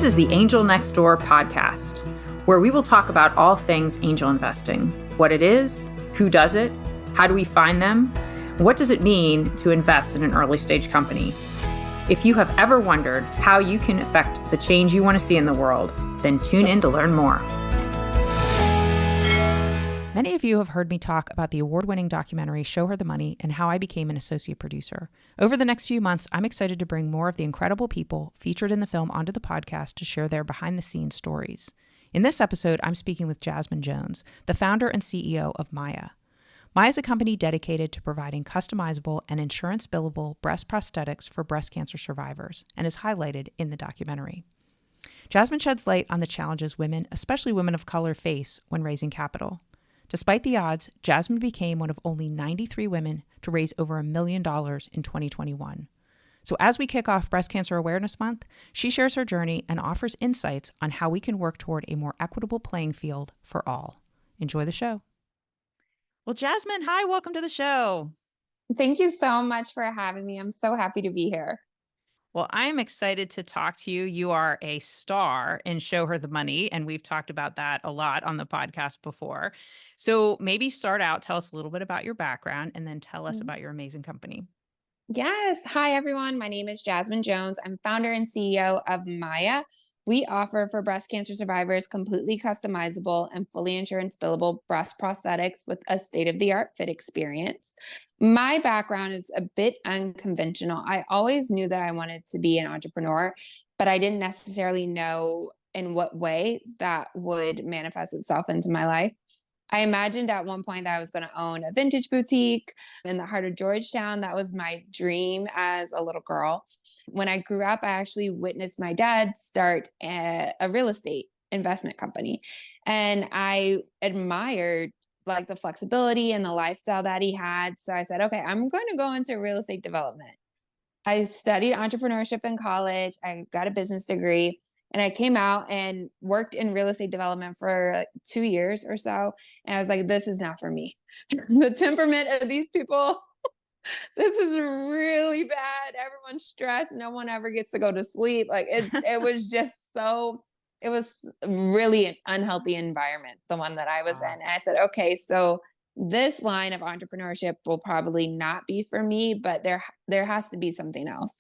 This is the Angel Next Door podcast, where we will talk about all things angel investing, what it is, who does it, how do we find them, what does it mean to invest in an early stage company. If you have ever wondered how you can affect the change you want to see in the world, then tune in to learn more. Many of you have heard me talk about the award-winning documentary Show Her the Money and how I became an associate producer. Over the next few months, I'm excited to bring more of the incredible people featured in the film onto the podcast to share their behind-the-scenes stories. In this episode, I'm speaking with Jasmine Jones, the founder and CEO of Myya. Myya is a company dedicated to providing customizable and insurance-billable breast prosthetics for breast cancer survivors and is highlighted in the documentary. Jasmine sheds light on the challenges women, especially women of color, face when raising capital. Despite the odds, Jasmine became one of only 93 women to raise over $1 million in 2021. So as we kick off Breast Cancer Awareness Month, she shares her journey and offers insights on how we can work toward a more equitable playing field for all. Enjoy the show. Well, Jasmine, hi, welcome to the show. Thank you so much for having me. I'm so happy to be here. Well, I'm excited to talk to you. You are a star in Show Her the Money, and we've talked about that a lot on the podcast before. So maybe start out, tell us a little bit about your background, and then tell us about your amazing company. Yes. Hi, everyone. My name is Jasmine Jones. I'm founder and CEO of Myya. We offer for breast cancer survivors completely customizable and fully insurance-billable breast prosthetics with a state-of-the-art fit experience. My background is a bit unconventional. I always knew that I wanted to be an entrepreneur, but I didn't necessarily know in what way that would manifest itself into my life. I imagined at one point that I was going to own a vintage boutique in the heart of Georgetown. That was my dream as a little girl. When I grew up, I actually witnessed my dad start a real estate investment company. And I admired like the flexibility and the lifestyle that he had. So I said, okay, I'm going to go into real estate development. I studied entrepreneurship in college. I got a business degree. And I came out and worked in real estate development for like 2 years or so. And I was like, this is not for me. The temperament of these people, this is really bad. Everyone's stressed. No one ever gets to go to sleep. Like it was just so, it was really an unhealthy environment, the one that I was in. And I said, okay, so this line of entrepreneurship will probably not be for me, but there has to be something else.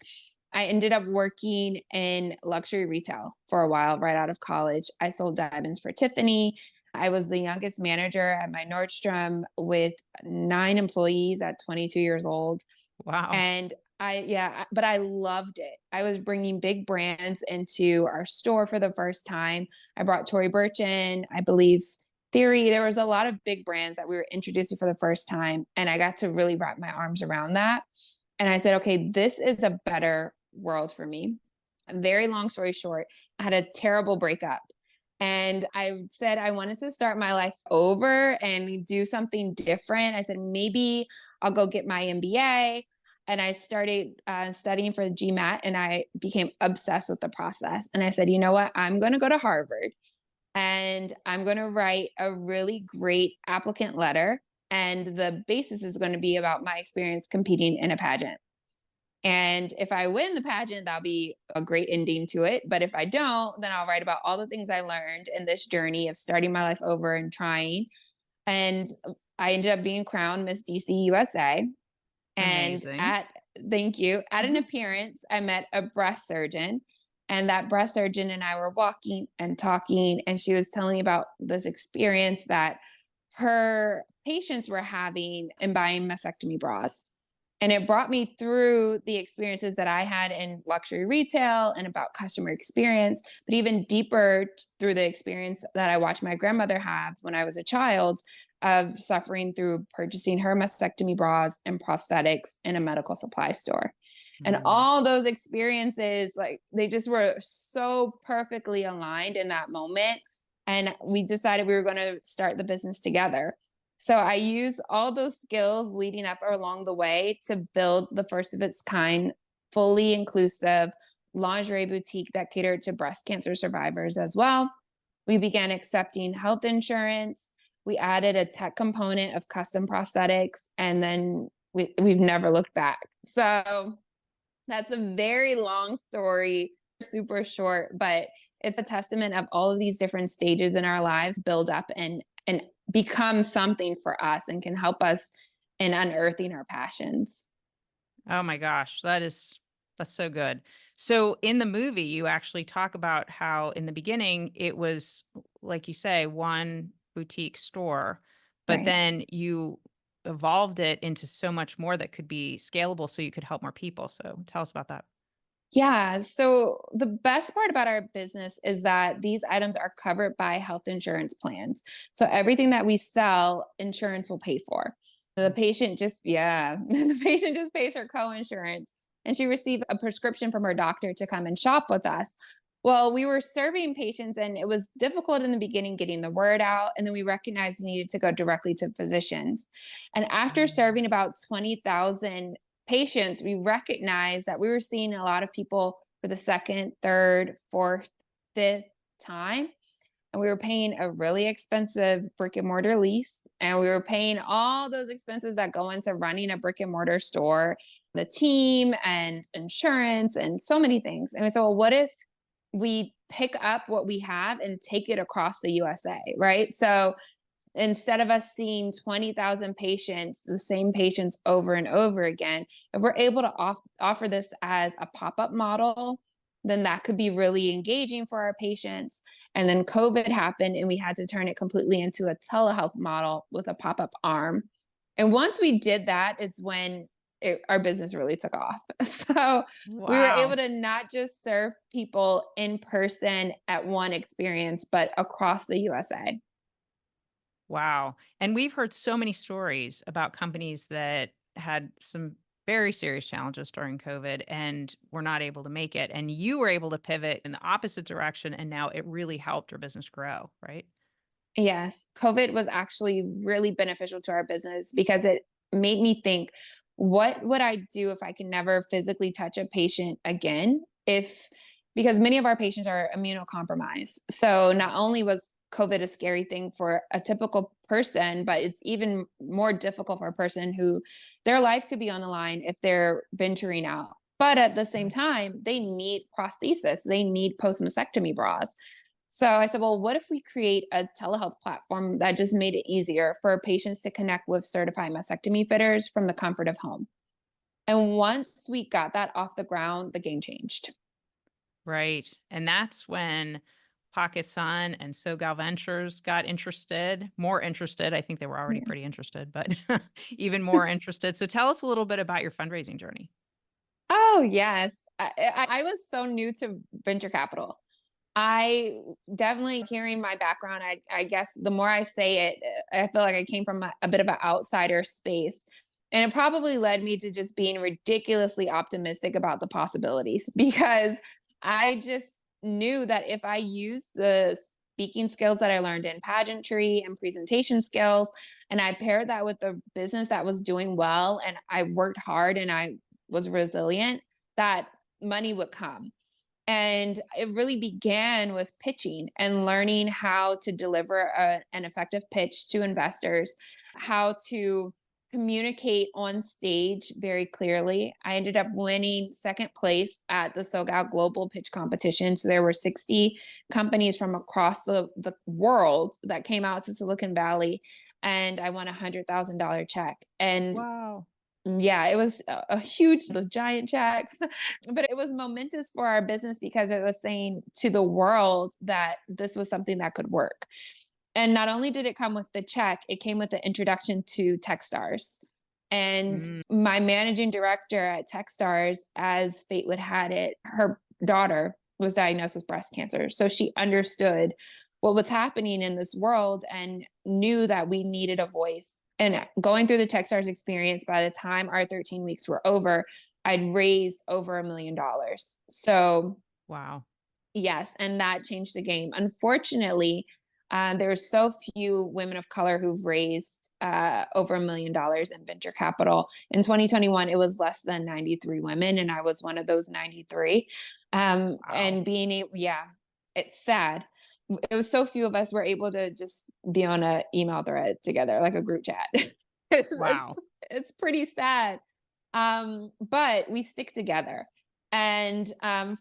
I ended up working in luxury retail for a while right out of college. I sold diamonds for Tiffany. I was the youngest manager at my Nordstrom with 9 employees at 22 years old. Wow. And but I loved it. I was bringing big brands into our store for the first time. I brought Tory Burch in, I believe Theory. There was a lot of big brands that we were introducing for the first time. And I got to really wrap my arms around that. And I said, okay, this is a better world for me. A very long story short, I had a terrible breakup. And I said I wanted to start my life over and do something different. I said, maybe I'll go get my MBA. And I started studying for the GMAT, and I became obsessed with the process. And I said, you know what? I'm going to go to Harvard and I'm going to write a really great applicant letter. And the basis is going to be about my experience competing in a pageant. And if I win the pageant, that'll be a great ending to it. But if I don't, then I'll write about all the things I learned in this journey of starting my life over and trying. And I ended up being crowned Miss DC USA. And thank you. At an appearance, I met a breast surgeon. And that breast surgeon and I were walking and talking. And she was telling me about this experience that her patients were having in buying mastectomy bras. And it brought me through the experiences that I had in luxury retail and about customer experience, but even deeper through the experience that I watched my grandmother have when I was a child of suffering through purchasing her mastectomy bras and prosthetics in a medical supply store. And all those experiences, like they just were so perfectly aligned in that moment. And we decided we were going to start the business together. So I use all those skills leading up along the way to build the first of its kind, fully inclusive lingerie boutique that catered to breast cancer survivors as well. We began accepting health insurance. We added a tech component of custom prosthetics, and then we've never looked back. So that's a very long story super short, but it's a testament of all of these different stages in our lives build up and become something for us and can help us in unearthing our passions. Oh my gosh, that's so good. So in the movie, you actually talk about how in the beginning it was, like you say, one boutique store, but Right. then you evolved it into so much more that could be scalable so you could help more people. So tell us about that. Yeah. So the best part about our business is that these items are covered by health insurance plans. So everything that we sell, insurance will pay for. The patient just, yeah, the patient just pays her co-insurance and she receives a prescription from her doctor to come and shop with us. Well, we were serving patients and it was difficult in the beginning getting the word out. And then we recognized we needed to go directly to physicians. And after serving about 20,000 patients, we recognized that we were seeing a lot of people for the second, third, fourth, fifth time. And we were paying a really expensive brick and mortar lease. And we were paying all those expenses that go into running a brick and mortar store, the team and insurance and so many things. And we said, well, what if we pick up what we have and take it across the USA, right? So instead of us seeing 20,000 patients, the same patients over and over again, if we're able to offer this as a pop-up model, then that could be really engaging for our patients. And then COVID happened and we had to turn it completely into a telehealth model with a pop-up arm. And once we did that, it's when our business really took off. So we were able Wow. to not just serve people in person at one experience, but across the USA. Wow. And we've heard so many stories about companies that had some very serious challenges during COVID and were not able to make it. And you were able to pivot in the opposite direction. And now it really helped your business grow, right? Yes, COVID was actually really beneficial to our business because it made me think, what would I do if I can never physically touch a patient again? If because many of our patients are immunocompromised. So not only was COVID a scary thing for a typical person, but it's even more difficult for a person who their life could be on the line if they're venturing out. But at the same Right. time, they need prosthesis, they need post mastectomy bras. So I said, well, what if we create a telehealth platform that just made it easier for patients to connect with certified mastectomy fitters from the comfort of home? And once we got that off the ground, the game changed. Right. And that's when Pocket Sun and SoGal Ventures got interested, more interested. I think they were already Yeah. pretty interested, but even more interested. So tell us a little bit about your fundraising journey. Oh, yes. I was so new to venture capital. I definitely hearing my background, I guess the more I say it, I feel like I came from a bit of an outsider space. And it probably led me to just being ridiculously optimistic about the possibilities because I just knew that if I used the speaking skills that I learned in pageantry and presentation skills, and I paired that with the business that was doing well, and I worked hard and I was resilient, that money would come. And it really began with pitching and learning how to deliver an effective pitch to investors, how to communicate on stage very clearly. I ended up winning second place at the SoGal Global Pitch Competition. So there were 60 companies from across the world that came out to Silicon Valley, and I won $100,000 check. And Wow. yeah, it was a huge, the giant checks, but it was momentous for our business because it was saying to the world that this was something that could work. And not only did it come with the check, it came with the introduction to Techstars. And Mm. my managing director at Techstars, as fate would had it, her daughter was diagnosed with breast cancer. So she understood what was happening in this world and knew that we needed a voice. And going through the Techstars experience, by the time our 13 weeks were over, I'd raised over $1 million. So Wow. yes, and that changed the game. Unfortunately, there's so few women of color who've raised over $1 million in venture capital. In 2021, it was less than 93 women, and I was one of those 93. Wow. And being able, yeah, it's sad. It was so few of us were able to just be on a email thread together, like a group chat. it's Wow. it's pretty sad. But we stick together. And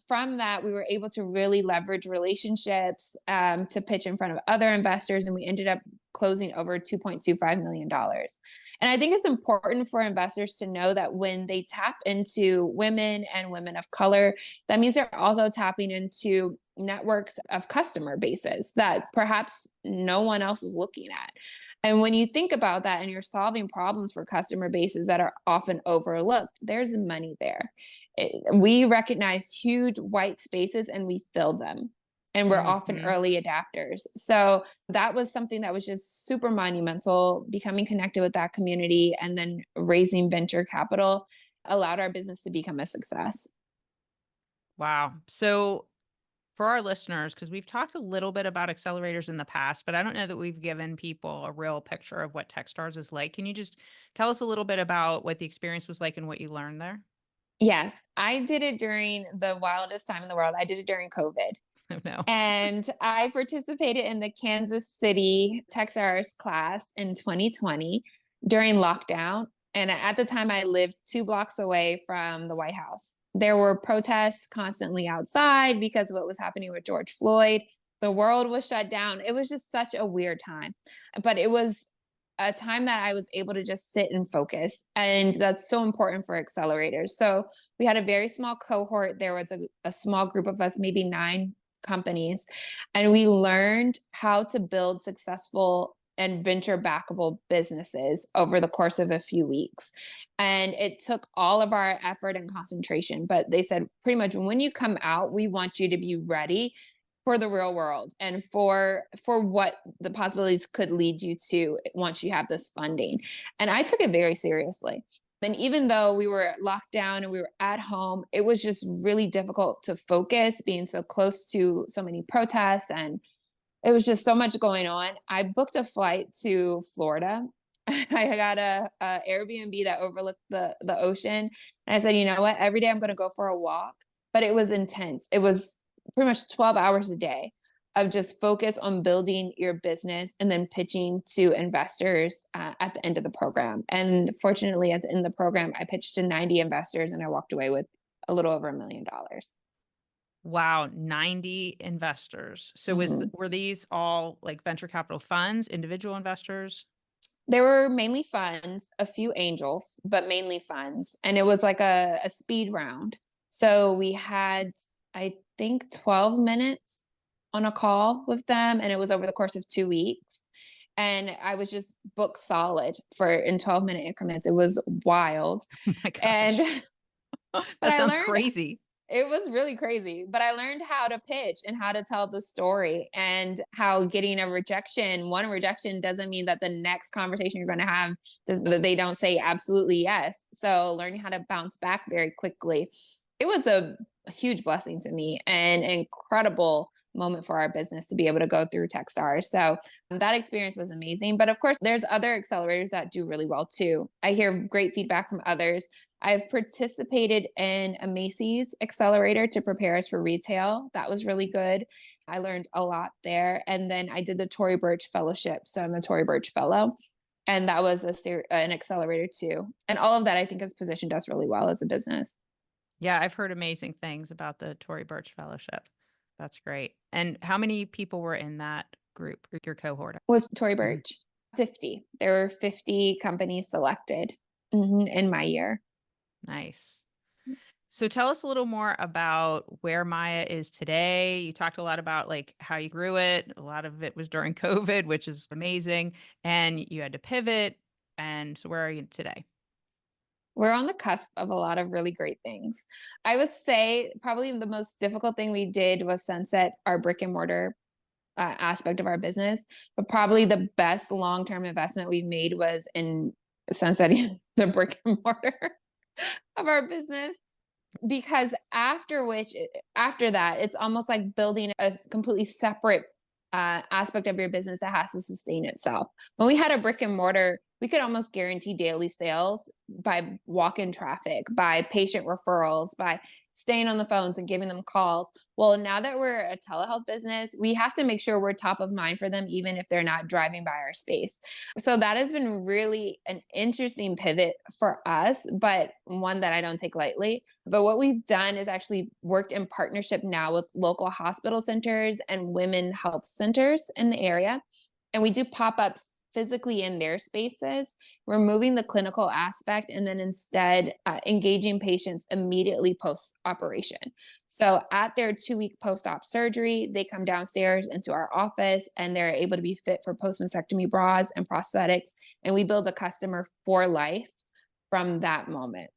from that, we were able to really leverage relationships to pitch in front of other investors. And we ended up closing over $2.25 million. And I think it's important for investors to know that when they tap into women and women of color, that means they're also tapping into networks of customer bases that perhaps no one else is looking at. And when you think about that and you're solving problems for customer bases that are often overlooked, there's money there. We recognize huge white spaces and we fill them. And we're often Mhm. early adapters. So that was something that was just super monumental. Becoming connected with that community and then raising venture capital allowed our business to become a success. Wow. So for our listeners, because we've talked a little bit about accelerators in the past, but I don't know that we've given people a real picture of what Techstars is like. Can you just tell us a little bit about what the experience was like and what you learned there? Yes, I did it during the wildest time in the world. I did it during COVID. Oh, no. And I participated in the Kansas City Techstars class in 2020 during lockdown. And at the time, I lived 2 blocks away from the White House. There were protests constantly outside because of what was happening with George Floyd. The world was shut down. It was just such a weird time. But it was a time that I was able to just sit and focus. And that's so important for accelerators. So we had a very small cohort. There was a small group of us, maybe 9 companies, and we learned how to build successful and venture backable businesses over the course of a few weeks. And it took all of our effort and concentration, but they said pretty much when you come out, we want you to be ready for the real world and for what the possibilities could lead you to once you have this funding. And I took it very seriously. And even though we were locked down and we were at home, it was just really difficult to focus being so close to so many protests. And it was just so much going on. I booked a flight to Florida. I got a Airbnb that overlooked the ocean. And I said, you know what? Every day I'm going to go for a walk. But it was intense. It was pretty much 12 hours a day of just focus on building your business and then pitching to investors at the end of the program. And fortunately, at the end of the program, I pitched to 90 investors and I walked away with a little over $1 million. Wow, 90 investors. So Mhm. were these all like venture capital funds, individual investors? There were mainly funds, a few angels, but mainly funds. And it was like a speed round. So we had, I think, 12 minutes on a call with them. And it was over the course of 2 weeks. And I was just booked solid for in 12-minute increments. It was wild. Oh my And, gosh. but That I sounds learned crazy. it was really crazy, but I learned how to pitch and how to tell the story and how getting a rejection, one rejection doesn't mean that the next conversation you're going to have, that they don't say absolutely yes. So learning how to bounce back very quickly. It was a huge blessing to me and an incredible moment for our business to be able to go through Techstars. So that experience was amazing. But of course, there's other accelerators that do really well too. I hear great feedback from others. I've participated in a Macy's accelerator to prepare us for retail. That was really good. I learned a lot there. And then I did the Tory Burch Fellowship. So I'm a Tory Burch Fellow. And that was an accelerator too. And all of that I think has positioned us really well as a business. Yeah, I've heard amazing things about the Tory Burch Fellowship. That's great. And how many people were in that group, your cohort? With Tory Mhm. Burch, 50. There were 50 companies selected in my year. Nice. So tell us a little more about where Myya is today. You talked a lot about like how you grew it. A lot of it was during COVID, which is amazing. And you had to pivot. And so where are you today? We're on the cusp of a lot of really great things. I would say probably the most difficult thing we did was sunset our brick and mortar aspect of our business. But probably the best long term investment we've made was in sunsetting the brick and mortar of our business. Because after that, it's almost like building a completely separate aspect of your business that has to sustain itself. When we had a brick and mortar, we could almost guarantee daily sales by walk-in traffic, by patient referrals, by staying on the phones and giving them calls. Well, now that we're a telehealth business, we have to make sure we're top of mind for them, even if they're not driving by our space. So that has been really an interesting pivot for us, but one that I don't take lightly. But what we've done is actually worked in partnership now with local hospital centers and women health centers in the area. And we do pop-ups physically in their spaces, removing the clinical aspect and then instead engaging patients immediately post-operation. So at their 2-week post-op surgery, they come downstairs into our office and they're able to be fit for post-mastectomy bras and prosthetics. And we build a customer for life from that moment.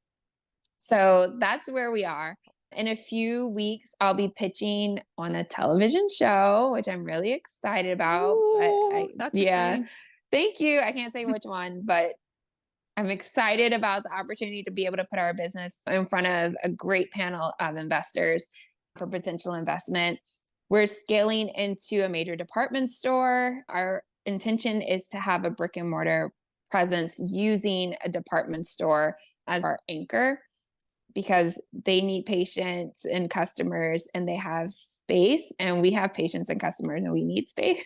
So that's where we are. In a few weeks, I'll be pitching on a television show, which I'm really excited about. Ooh, that's exciting. Thank you. I can't say which one, but I'm excited about the opportunity to be able to put our business in front of a great panel of investors for potential investment. We're scaling into a major department store. Our intention is to have a brick and mortar presence using a department store as our anchor, because they need patients and customers and they have space, and we have patients and customers and we need space.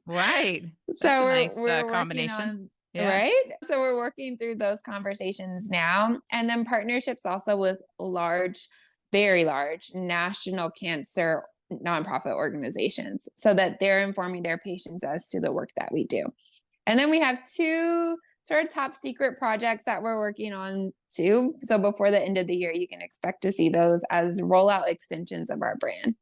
Right. That's So a nice we're working combination. on, Yeah. right? So we're working through those conversations now. And then partnerships also with large, very large national cancer nonprofit organizations so that they're informing their patients as to the work that we do. And then we have 2 sort of top secret projects that we're working on too. So before the end of the year, you can expect to see those as rollout extensions of our brand.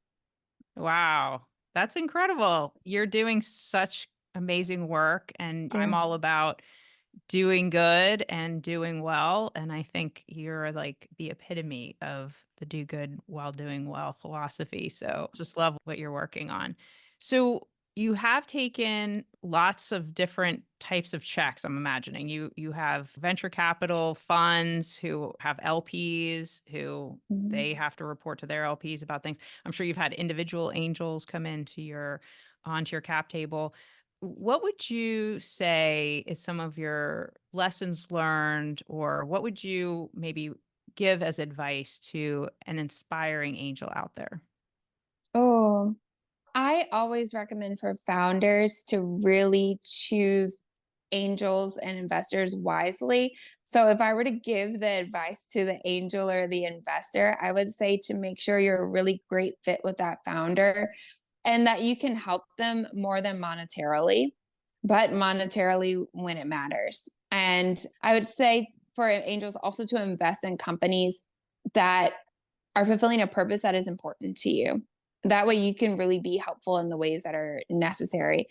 Wow. That's incredible. You're doing such amazing work, and I'm Yeah. all about doing good and doing well. And I think you're like the epitome of the do good while doing well philosophy. So just love what you're working on. So you have taken lots of different types of checks. I'm imagining you have venture capital funds who have LPs who they have to report to their LPs about things. I'm sure you've had individual angels come into your onto your cap table. What would you say is some of your lessons learned, or what would you maybe give as advice to an inspiring angel out there? Oh, I always recommend for founders to really choose angels and investors wisely. So if I were to give the advice to the angel or the investor, I would say to make sure you're a really great fit with that founder and that you can help them more than monetarily, but monetarily when it matters. And I would say for angels also to invest in companies that are fulfilling a purpose that is important to you. That way you can really be helpful in the ways that are necessary.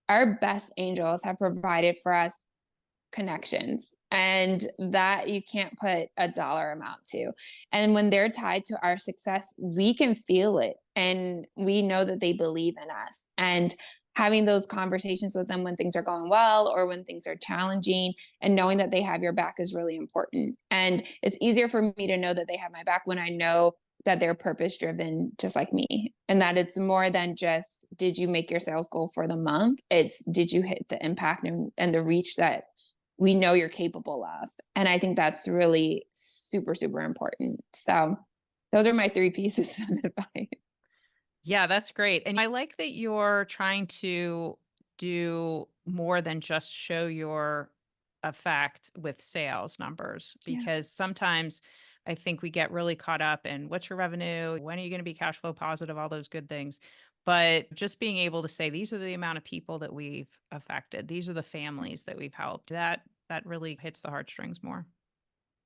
Our best angels have provided for us connections, and that you can't put a dollar amount to. And when they're tied to our success, we can feel it and we know that they believe in us. And having those conversations with them when things are going well or when things are challenging and knowing that they have your back is really important. And it's easier for me to know that they have my back when I know that they're purpose driven just like me, and that it's more than just did you make your sales goal for the month, it's did you hit the impact and the reach that we know you're capable of. And I think that's really super, super important. So those are my 3 pieces of advice. Yeah, that's great. And I like that you're trying to do more than just show your effect with sales numbers, Yeah. because sometimes I think we get really caught up in what's your revenue, when are you going to be cash flow positive, all those good things. But just being able to say these are the amount of people that we've affected, these are the families that we've helped, that really hits the heartstrings more.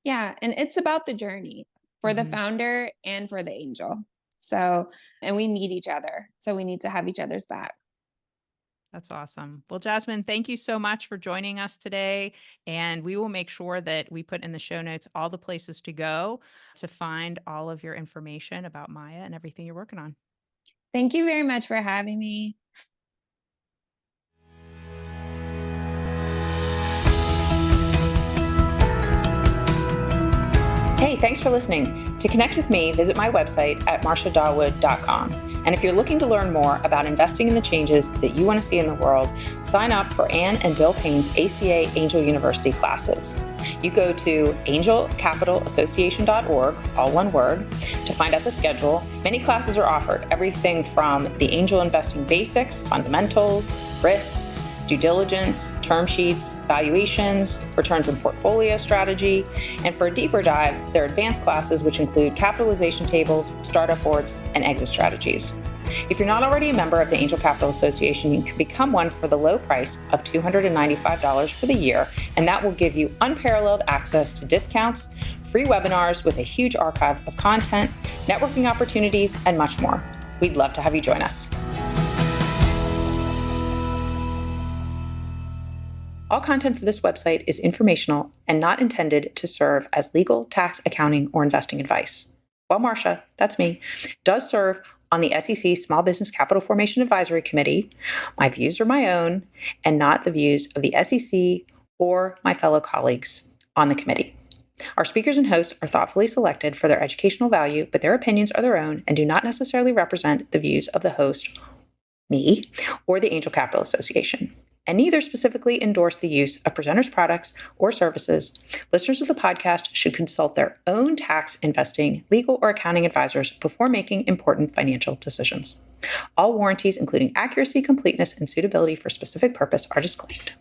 Yeah. And it's about the journey for the Mhm. founder and for the angel. So, and we need each other. So we need to have each other's back. That's awesome. Well, Jasmine, thank you so much for joining us today. And we will make sure that we put in the show notes all the places to go to find all of your information about Myya and everything you're working on. Thank you very much for having me. Hey, thanks for listening. To connect with me, visit my website at marciadawood.com. And if you're looking to learn more about investing in the changes that you want to see in the world, sign up for Ann and Bill Payne's ACA Angel University classes. You go to angelcapitalassociation.org, all one word, to find out the schedule. Many classes are offered, everything from the angel investing basics, fundamentals, risks, due diligence, term sheets, valuations, returns and portfolio strategy. And for a deeper dive, there are advanced classes which include capitalization tables, startup boards, and exit strategies. If you're not already a member of the Angel Capital Association, you can become one for the low price of $295 for the year, and that will give you unparalleled access to discounts, free webinars with a huge archive of content, networking opportunities, and much more. We'd love to have you join us. All content for this website is informational and not intended to serve as legal, tax, accounting, or investing advice. While Marcia, that's me, does serve on the SEC Small Business Capital Formation Advisory Committee, my views are my own and not the views of the SEC or my fellow colleagues on the committee. Our speakers and hosts are thoughtfully selected for their educational value, but their opinions are their own and do not necessarily represent the views of the host, me, or the Angel Capital Association, and neither specifically endorse the use of presenters' products or services. Listeners of the podcast should consult their own tax, investing, legal, or accounting advisors before making important financial decisions. All warranties, including accuracy, completeness, and suitability for specific purpose, are disclaimed.